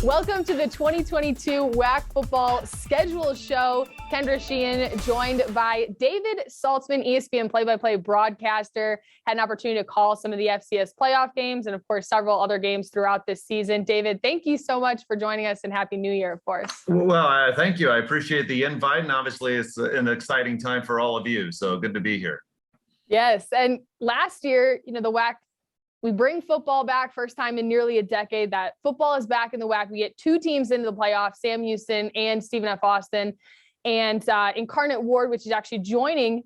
Welcome to the 2022 WAC football schedule show. Kendra Sheehan joined by David Saltzman, ESPN play-by-play broadcaster, had an opportunity to call some of the FCS playoff games and, of course, several other games throughout this season. David, thank you so much for joining us, and Happy New Year, of course. Well, thank you. I appreciate the invite, and obviously it's an exciting time for all of you, so good to be here. Yes, and last year, the WAC, we bring football back, first time in nearly a decade that football is back in the WAC. We get two teams into the playoffs, Sam Houston and Stephen F. Austin, and Incarnate Ward, which is actually joining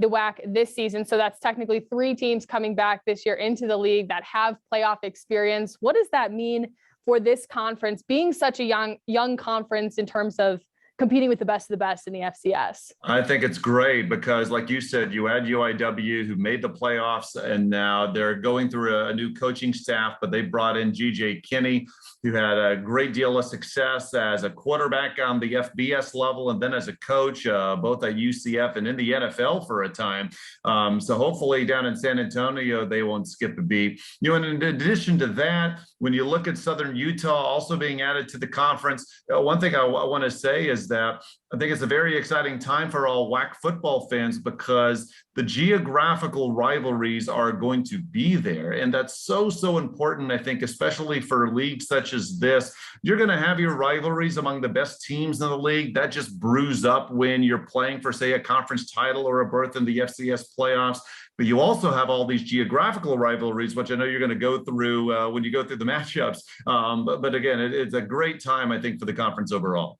the WAC this season. So that's technically three teams coming back this year into the league that have playoff experience. What does that mean for this conference, being such a young conference in terms of competing with the best of the best in the FCS? I think it's great because, like you said, you had UIW who made the playoffs, and now they're going through a new coaching staff, but they brought in G.J. Kinney, who had a great deal of success as a quarterback on the FBS level and then as a coach, both at UCF and in the NFL for a time. So hopefully down in San Antonio, they won't skip a beat. And in addition to that, when you look at Southern Utah also being added to the conference, one thing I want to say is that I think it's a very exciting time for all WAC football fans because the geographical rivalries are going to be there. And that's so important, I think, especially for leagues such as this. You're going to have your rivalries among the best teams in the league. That just brews up when you're playing for, say, a conference title or a berth in the FCS playoffs. But you also have all these geographical rivalries, which I know you're going to go through when you go through the matchups. But again, it's a great time, I think, for the conference overall.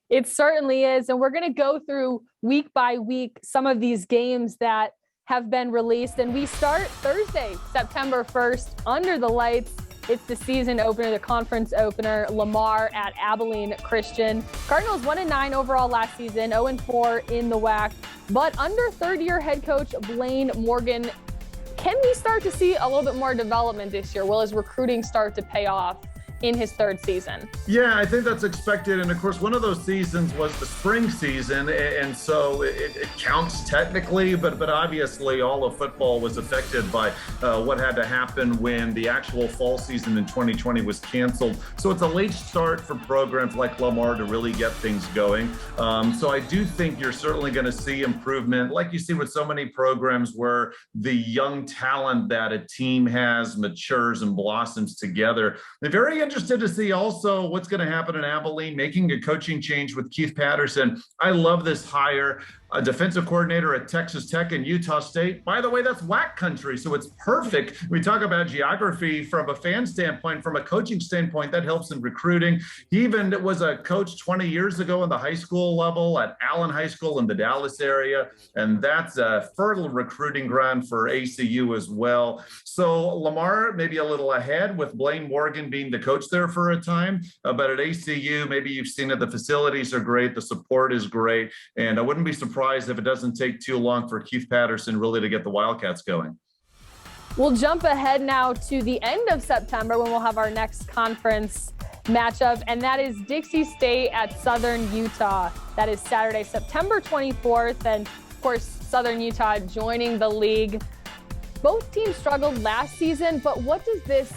It certainly is. And we're going to go through week by week some of these games that have been released. And we start Thursday, September 1st, under the lights. It's the season opener, the conference opener, Lamar at Abilene Christian. Cardinals 1-9 overall last season, 0-4 in the WAC. But under third-year head coach Blaine Morgan, can we start to see a little bit more development this year? Will his recruiting start to pay off in his third season? Yeah, I think that's expected. And of course, one of those seasons was the spring season. And so it counts technically, but obviously all of football was affected by what had to happen when the actual fall season in 2020 was canceled. So it's a late start for programs like Lamar to really get things going. So I do think you're certainly going to see improvement, like you see with so many programs where the young talent that a team has matures and blossoms together. They're very interested to see also what's going to happen in Abilene, making a coaching change with Keith Patterson. I love this hire. A defensive coordinator at Texas Tech and Utah State. By the way, that's WAC country, so it's perfect. We talk about geography from a fan standpoint, from a coaching standpoint, that helps in recruiting. He even was a coach 20 years ago in the high school level at Allen High School in the Dallas area, and that's a fertile recruiting ground for ACU as well. So Lamar maybe a little ahead with Blaine Morgan being the coach there for a time, but at ACU, maybe you've seen it, the facilities are great, the support is great, and I wouldn't be surprised if it doesn't take too long for Keith Patterson really to get the Wildcats going. We'll jump ahead now to the end of September when we'll have our next conference matchup, and that is Dixie State at Southern Utah. That is Saturday, September 24th, and of course, Southern Utah joining the league. Both teams struggled last season, but what does this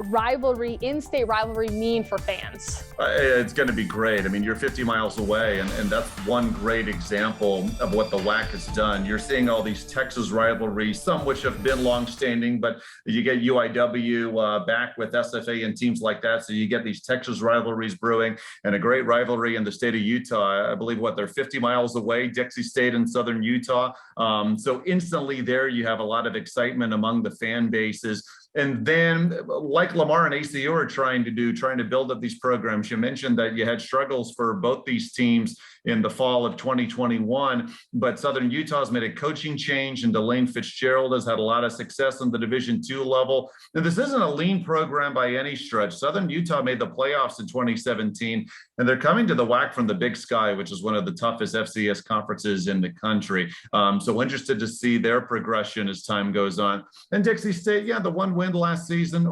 rivalry, in-state rivalry, mean for fans? It's going to be great. I mean, you're 50 miles away, and that's one great example of what the WAC has done. You're seeing all these Texas rivalries, some which have been longstanding, but you get UIW back with SFA and teams like that, so you get these Texas rivalries brewing, and a great rivalry in the state of Utah. I believe, they're 50 miles away, Dixie State and Southern Utah. So instantly there you have a lot of excitement among the fan bases. And then, like Lamar and ACU are trying to build up these programs. You mentioned that you had struggles for both these teams in the fall of 2021, but Southern Utah's made a coaching change, and Delane Fitzgerald has had a lot of success on the Division II level. Now, this isn't a lean program by any stretch. Southern Utah made the playoffs in 2017, and they're coming to the WAC from the Big Sky, which is one of the toughest FCS conferences in the country. So interested to see their progression as time goes on. And Dixie State, yeah, the one win last season,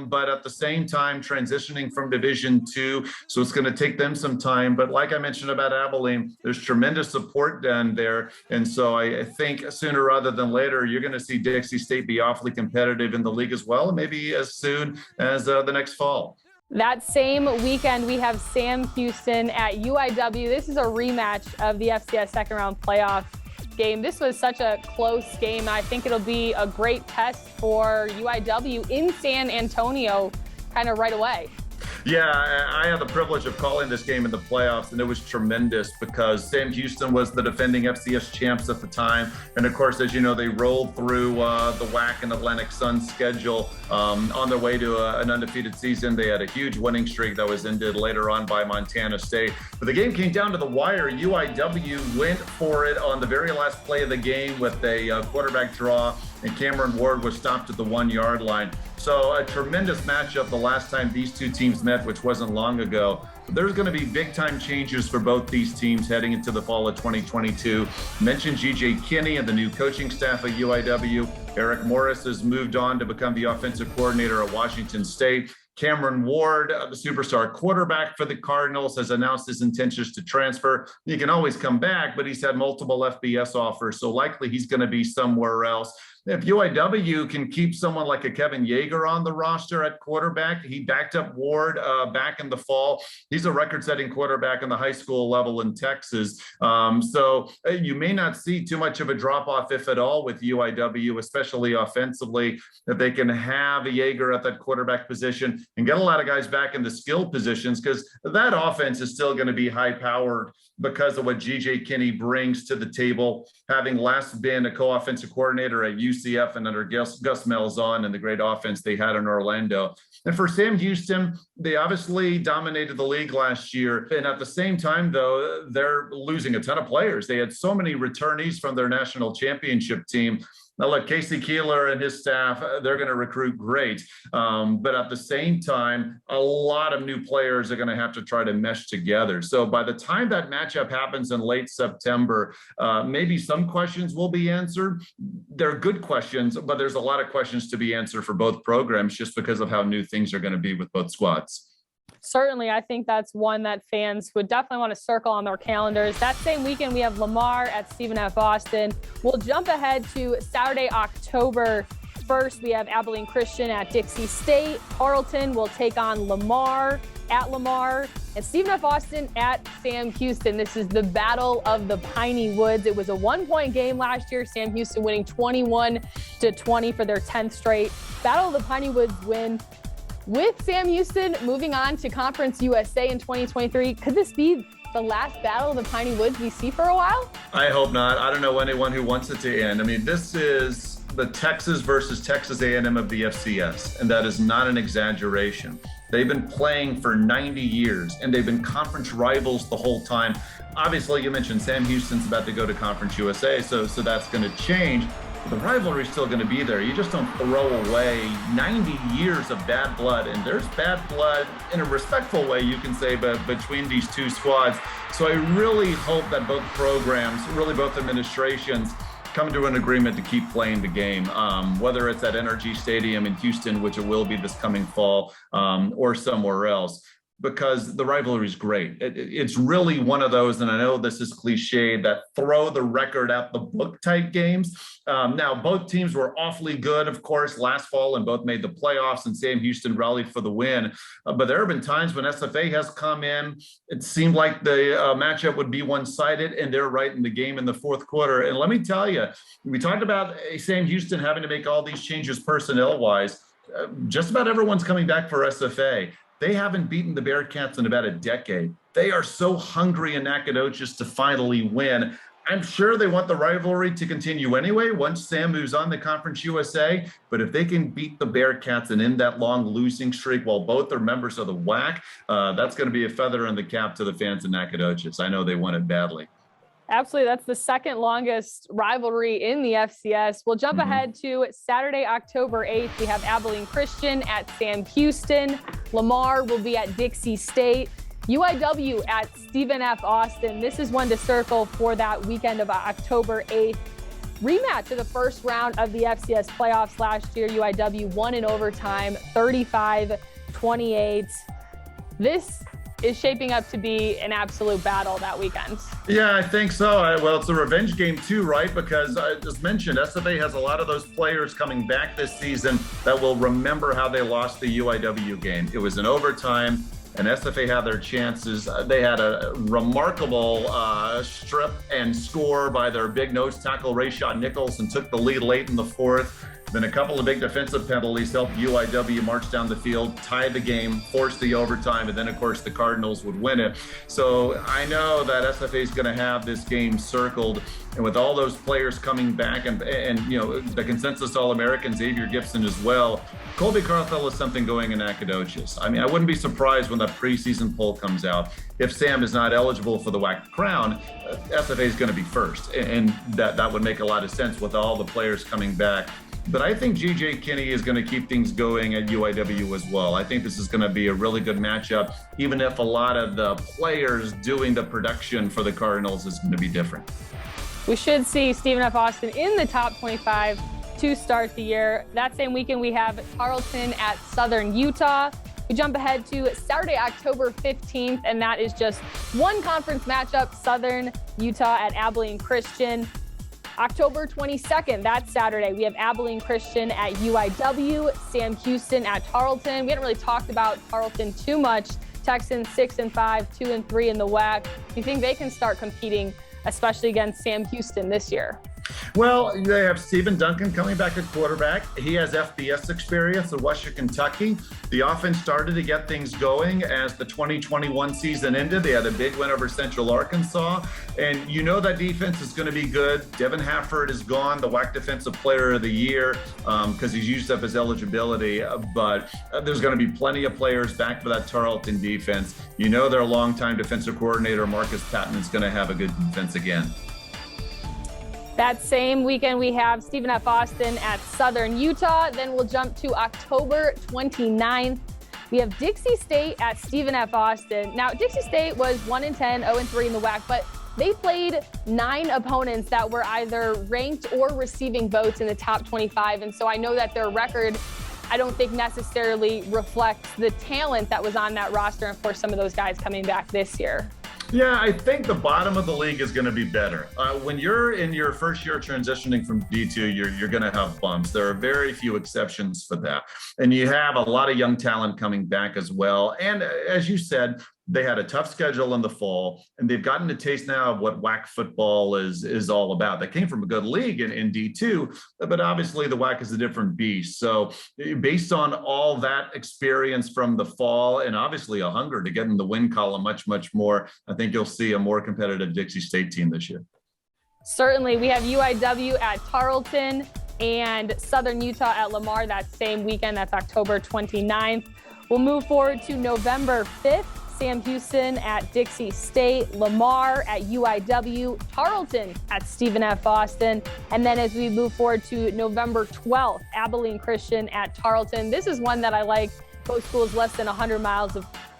but at the same time transitioning from Division II, so it's going to take them some time. But like I mentioned about Abilene, there's tremendous support down there, and so I think sooner rather than later, you're going to see Dixie State be awfully competitive in the league as well, and maybe as soon as the next fall. That same weekend, we have Sam Houston at UIW. This is a rematch of the FCS second round playoff game. This was such a close game. I think it'll be a great test for UIW in San Antonio kind of right away. Yeah, I had the privilege of calling this game in the playoffs, and it was tremendous because Sam Houston was the defending FCS champs at the time. And of course, as you know, they rolled through the WAC and Atlantic Sun schedule on their way to an undefeated season. They had a huge winning streak that was ended later on by Montana State. But the game came down to the wire. UIW went for it on the very last play of the game with a quarterback draw, and Cameron Ward was stopped at the 1 yard line. So a tremendous matchup the last time these two teams met, which wasn't long ago. There's going to be big time changes for both these teams heading into the fall of 2022. Mentioned G.J. Kinney and the new coaching staff at UIW. Eric Morris has moved on to become the offensive coordinator at Washington State. Cameron Ward, the superstar quarterback for the Cardinals, has announced his intentions to transfer. He can always come back, but he's had multiple FBS offers, so likely he's going to be somewhere else. If UIW can keep someone like a Kevin Yeager on the roster at quarterback, he backed up Ward back in the fall. He's a record-setting quarterback in the high school level in Texas. So you may not see too much of a drop-off, if at all, with UIW, especially offensively, if they can have a Yeager at that quarterback position and get a lot of guys back in the skill positions, because that offense is still going to be high-powered because of what G.J. Kinney brings to the table, having last been a co-offensive coordinator at UCF and under Gus Malzahn and the great offense they had in Orlando. And for Sam Houston, they obviously dominated the league last year. And at the same time, though, they're losing a ton of players. They had so many returnees from their national championship team. Now, look, Casey Keeler and his staff, they're going to recruit great. But at the same time, a lot of new players are going to have to try to mesh together. So by the time that matchup happens in late September, maybe some questions will be answered. They're good questions, but there's a lot of questions to be answered for both programs just because of how new things are going to be with both squads. Certainly, I think that's one that fans would definitely want to circle on their calendars. That same weekend, we have Lamar at Stephen F. Austin. We'll jump ahead to Saturday, October 1st. We have Abilene Christian at Dixie State. Tarleton will take on Lamar at Lamar. And Stephen F. Austin at Sam Houston. This is the Battle of the Piney Woods. It was a 1-point game last year. Sam Houston winning 21-20 for their 10th straight Battle of the Piney Woods win. With Sam Houston moving on to Conference USA in 2023, could this be the last Battle of the Piney Woods we see for a while? I hope not. I don't know anyone who wants it to end. I mean, this is the Texas versus Texas A&M of the FCS, and that is not an exaggeration. They've been playing for 90 years, and they've been conference rivals the whole time. Obviously, you mentioned Sam Houston's about to go to Conference USA, so that's going to change. The rivalry is still going to be there. You just don't throw away 90 years of bad blood, and there's bad blood in a respectful way, you can say, but between these two squads. So I really hope that both programs, really both administrations, come to an agreement to keep playing the game, whether it's at NRG Stadium in Houston, which it will be this coming fall, or somewhere else. Because the rivalry is great. It's really one of those, and I know this is cliche, that throw the record at the book type games. Now, both teams were awfully good, of course, last fall, and both made the playoffs, and Sam Houston rallied for the win. But there have been times when SFA has come in, it seemed like the matchup would be one-sided, and they're right in the game in the fourth quarter. And let me tell you, we talked about Sam Houston having to make all these changes personnel-wise. Just about everyone's coming back for SFA. They haven't beaten the Bearcats in about a decade. They are so hungry in Nacogdoches to finally win. I'm sure they want the rivalry to continue anyway once Sam moves on to Conference USA. But if they can beat the Bearcats and end that long losing streak while both are members of the WAC, that's going to be a feather in the cap to the fans in Nacogdoches. I know they want it badly. Absolutely. That's the second longest rivalry in the FCS. We'll jump ahead to Saturday, October 8th. We have Abilene Christian at Sam Houston. Lamar will be at Dixie State. UIW at Stephen F. Austin. This is one to circle for that weekend of October 8th. Rematch of the first round of the FCS playoffs last year. UIW won in overtime, 35-28. This is shaping up to be an absolute battle that weekend. Yeah, I think so. Well, it's a revenge game too, right? Because I just mentioned SFA has a lot of those players coming back this season that will remember how they lost the UIW game. It was in overtime, and SFA had their chances. They had a remarkable strip and score by their big nose tackle, Rayshot Nichols, and took the lead late in the fourth. Then a couple of big defensive penalties helped UIW march down the field, tie the game, force the overtime, and then, of course, the Cardinals would win it. So I know that SFA is going to have this game circled. And with all those players coming back and you know, the consensus All-American, Xavier Gibson as well, Colby Carthel is something going in Nacogdoches. I mean, I wouldn't be surprised when that preseason poll comes out. If Sam is not eligible for the WAC crown, SFA is going to be first. And that would make a lot of sense with all the players coming back. But I think GJ Kinney is going to keep things going at UIW as well. I think this is going to be a really good matchup, even if a lot of the players doing the production for the Cardinals is going to be different. We should see Stephen F. Austin in the top 25 to start the year. That same weekend, we have Tarleton at Southern Utah. We jump ahead to Saturday, October 15th, and that is just one conference matchup, Southern Utah at Abilene Christian. October 22nd, that's Saturday, we have Abilene Christian at UIW, Sam Houston at Tarleton. We haven't really talked about Tarleton too much. Texans 6-5, 2-3 in the WAC. Do you think they can start competing, especially against Sam Houston this year? Well, they have Stephen Duncan coming back at quarterback. He has FBS experience at Western Kentucky. The offense started to get things going as the 2021 season ended. They had a big win over Central Arkansas. And you know that defense is going to be good. Devin Hafford is gone, the WAC Defensive Player of the Year, because he's used up his eligibility. But there's going to be plenty of players back for that Tarleton defense. You know their longtime defensive coordinator, Marcus Patton, is going to have a good defense again. That same weekend, we have Stephen F. Austin at Southern Utah. Then we'll jump to October 29th. We have Dixie State at Stephen F. Austin. Now, Dixie State was 1-10, 0-3 in the WAC, but they played 9 opponents that were either ranked or receiving votes in the top 25. And so I know that their record, I don't think necessarily reflects the talent that was on that roster. And of course, some of those guys coming back this year. Yeah, I think the bottom of the league is going to be better. When you're in your first year transitioning from D2, you're going to have bumps. There are very few exceptions for that. And you have a lot of young talent coming back as well. And as you said, they had a tough schedule in the fall, and they've gotten a taste now of what WAC football is all about. They came from a good league in D2, but obviously the WAC is a different beast. So based on all that experience from the fall and obviously a hunger to get in the win column much, much more, I think you'll see a more competitive Dixie State team this year. Certainly. We have UIW at Tarleton and Southern Utah at Lamar that same weekend. That's October 29th. We'll move forward to November 5th. Sam Houston at Dixie State, Lamar at UIW, Tarleton at Stephen F. Austin. And then as we move forward to November 12th, Abilene Christian at Tarleton. This is one that I like. Both schools less than 100 miles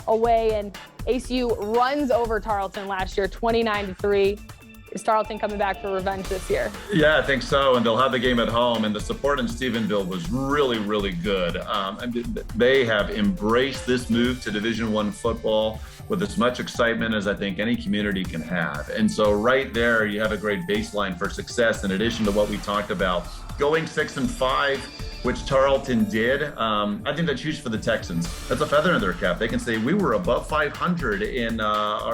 away, and ACU runs over Tarleton last year, 29-3. Is Tarleton coming back for revenge this year? Yeah, I think so. And they'll have the game at home. And the support in Stephenville was really, really good. And they have embraced this move to Division I football with as much excitement as I think any community can have. And so right there, you have a great baseline for success in addition to what we talked about. Going 6-5, which Tarleton did, I think that's huge for the Texans. That's a feather in their cap. They can say we were above 500 in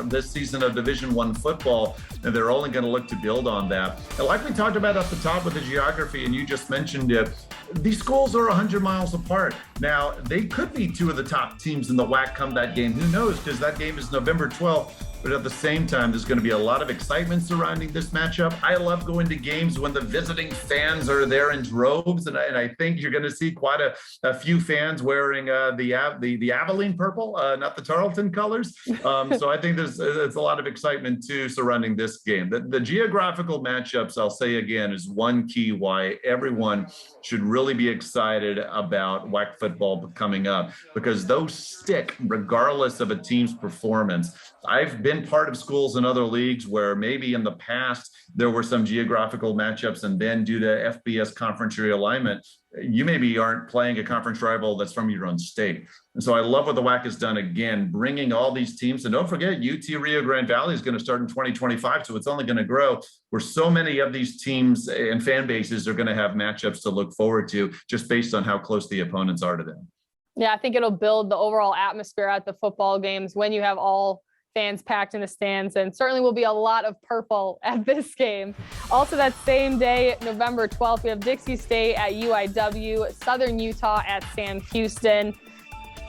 this season of Division I football, and they're only going to look to build on that. And like we talked about at the top with the geography, and you just mentioned it, these schools are 100 miles apart. Now, they could be two of the top teams in the WAC come that game. Who knows? Because that game is November 12th. But at the same time, there's going to be a lot of excitement surrounding this matchup. I love going to games when the visiting fans are there in droves, and I think you're going to see quite a few fans wearing the Abilene purple, not the Tarleton colors. So I think there's a lot of excitement too surrounding this game. The geographical matchups, I'll say again, is one key why everyone should really be excited about WAC football coming up, because those stick regardless of a team's performance. I've been been part of schools in other leagues where maybe in the past there were some geographical matchups, and then due to FBS conference realignment, you maybe aren't playing a conference rival that's from your own state. And so I love what the WAC has done again, bringing all these teams. And don't forget, UT Rio Grande Valley is going to start in 2025, so it's only going to grow, where so many of these teams and fan bases are going to have matchups to look forward to just based on how close the opponents are to them. Yeah, I think it'll build the overall atmosphere at the football games when you have all fans packed in the stands, and certainly will be a lot of purple at this game. Also that same day, November 12th, we have Dixie State at UIW, Southern Utah at Sam Houston.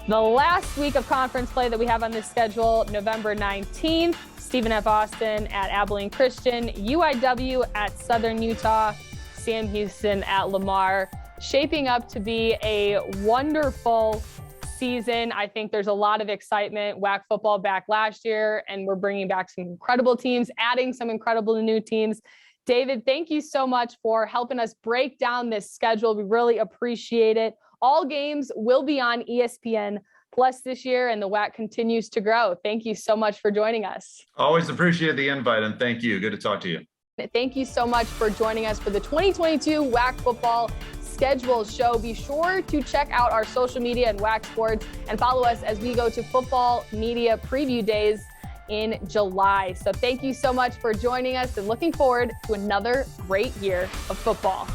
The last week of conference play that we have on this schedule, November 19th, Stephen F. Austin at Abilene Christian, UIW at Southern Utah, Sam Houston at Lamar. Shaping up to be a wonderful season. I think there's a lot of excitement. WAC football back last year, and we're bringing back some incredible teams, adding some incredible new teams. David, thank you so much for helping us break down this schedule. We really appreciate it. All games will be on ESPN Plus this year, and the WAC continues to grow. Thank you so much for joining us. Always appreciate the invite, and thank you. Good to talk to you. Thank you so much for joining us for the 2022 WAC football schedule show. Be sure to check out our social media and WAC Sports and follow us as we go to football media preview days in July. So thank you so much for joining us, and looking forward to another great year of football.